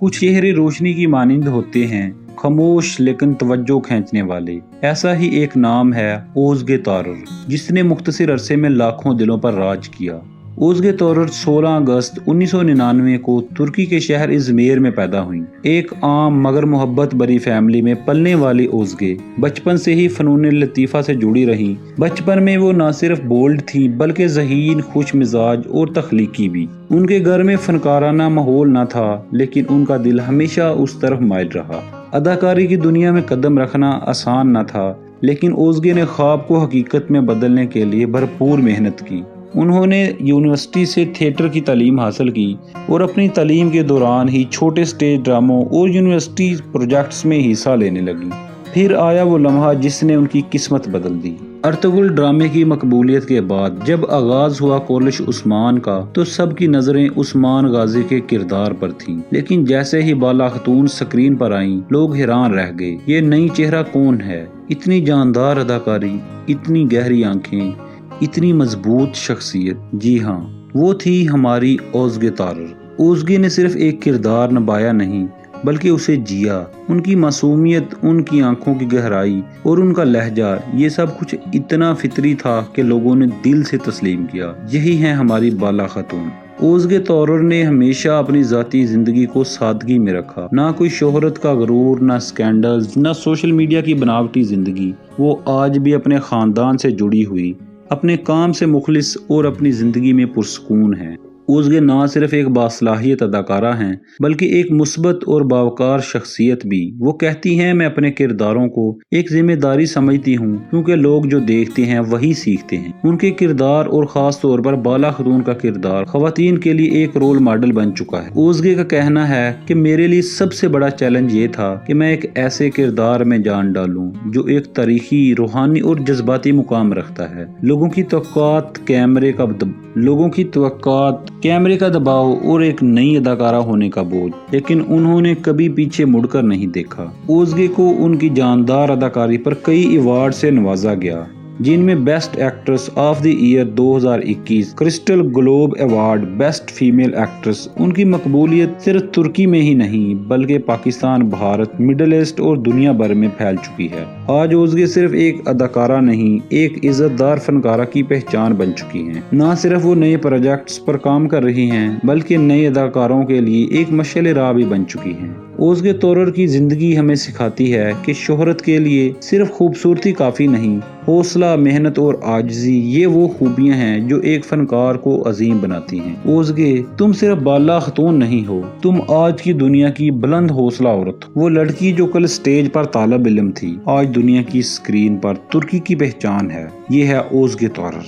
کچھ چہرے روشنی کی مانند ہوتے ہیں، خاموش لیکن توجہ کھینچنے والے۔ ایسا ہی ایک نام ہے اوزگے تارر، جس نے مختصر عرصے میں لاکھوں دلوں پر راج کیا۔ اوزگے تارر 16 اگست 1999 کو ترکی کے شہر ازمیر میں پیدا ہوئیں۔ ایک عام مگر محبت بھری فیملی میں پلنے والی اوزگے بچپن سے ہی فنون لطیفہ سے جڑی رہیں۔ بچپن میں وہ نہ صرف بولڈ تھیں بلکہ ذہین، خوش مزاج اور تخلیقی بھی۔ ان کے گھر میں فنکارانہ ماحول نہ تھا، لیکن ان کا دل ہمیشہ اس طرف مائل رہا۔ اداکاری کی دنیا میں قدم رکھنا آسان نہ تھا، لیکن اوزگے نے خواب کو حقیقت میں بدلنے کے لیے بھرپور محنت کی۔ انہوں نے یونیورسٹی سے تھیٹر کی تعلیم حاصل کی اور اپنی تعلیم کے دوران ہی چھوٹے سٹیج ڈراموں اور یونیورسٹی پروجیکٹس میں حصہ لینے لگی۔ پھر آیا وہ لمحہ جس نے ان کی قسمت بدل دی۔ ارطغرل ڈرامے کی مقبولیت کے بعد جب آغاز ہوا کورلش عثمان کا تو سب کی نظریں عثمان غازی کے کردار پر تھیں، لیکن جیسے ہی بالا خاتون سکرین پر آئیں لوگ حیران رہ گئے۔ یہ نئی چہرہ کون ہے؟ اتنی جاندار اداکاری، اتنی گہری آنکھیں، اتنی مضبوط شخصیت۔ جی ہاں، وہ تھی ہماری اوزگے تارر۔ اوزگے نے صرف ایک کردار نبھایا نہیں بلکہ اسے جیا۔ ان کی معصومیت، ان کی آنکھوں کی گہرائی اور ان کا لہجہ، یہ سب کچھ اتنا فطری تھا کہ لوگوں نے دل سے تسلیم کیا۔ یہی ہے ہماری بالا خاتون۔ اوزگے تارر نے ہمیشہ اپنی ذاتی زندگی کو سادگی میں رکھا۔ نہ کوئی شہرت کا غرور، نہ سکینڈلز، نہ سوشل میڈیا کی بناوٹی زندگی۔ وہ آج بھی اپنے خاندان سے جڑی ہوئی، اپنے کام سے مخلص اور اپنی زندگی میں پرسکون ہے۔ اوزگے نہ صرف ایک باصلاحیت اداکارہ ہیں بلکہ ایک مثبت اور باوقار شخصیت بھی۔ وہ کہتی ہیں، میں اپنے کرداروں کو ایک ذمہ داری سمجھتی ہوں کیونکہ لوگ جو دیکھتے ہیں وہی سیکھتے ہیں۔ ان کے کردار اور خاص طور پر بالا خاتون کا کردار خواتین کے لیے ایک رول ماڈل بن چکا ہے۔ اوزگے کا کہنا ہے کہ میرے لیے سب سے بڑا چیلنج یہ تھا کہ میں ایک ایسے کردار میں جان ڈالوں جو ایک تاریخی، روحانی اور جذباتی مقام رکھتا ہے۔ لوگوں کی توقعات، کیمرے کا دباؤ اور ایک نئی اداکارہ ہونے کا بوجھ، لیکن انہوں نے کبھی پیچھے مڑ کر نہیں دیکھا۔ اوزگے کو ان کی جاندار اداکاری پر کئی ایوارڈ سے نوازا گیا، جن میں best actress of the year 2021، crystal globe award best female actress. ان کی مقبولیت صرف ترکی میں ہی نہیں بلکہ پاکستان، بھارت، مڈل ایسٹ اور دنیا بھر میں پھیل چکی ہے۔ آج اوزگے صرف ایک اداکارہ نہیں، ایک عزت دار فنکارہ کی پہچان بن چکی ہیں۔ نہ صرف وہ نئے پروجیکٹس پر کام کر رہی ہیں بلکہ نئے اداکاروں کے لیے ایک مشعل راہ بھی بن چکی ہیں۔ اوزگے تارر کی زندگی ہمیں سکھاتی ہے کہ شہرت کے لیے صرف خوبصورتی کافی نہیں، حوصلہ، محنت اور عاجزی، یہ وہ خوبیاں ہیں جو ایک فنکار کو عظیم بناتی ہیں۔ اوزگے، تم صرف بالا خاتون نہیں ہو، تم آج کی دنیا کی بلند حوصلہ عورت، وہ لڑکی جو کل سٹیج پر طالب علم تھی، آج دنیا کی سکرین پر ترکی کی پہچان ہے۔ یہ ہے اوزگے تارر۔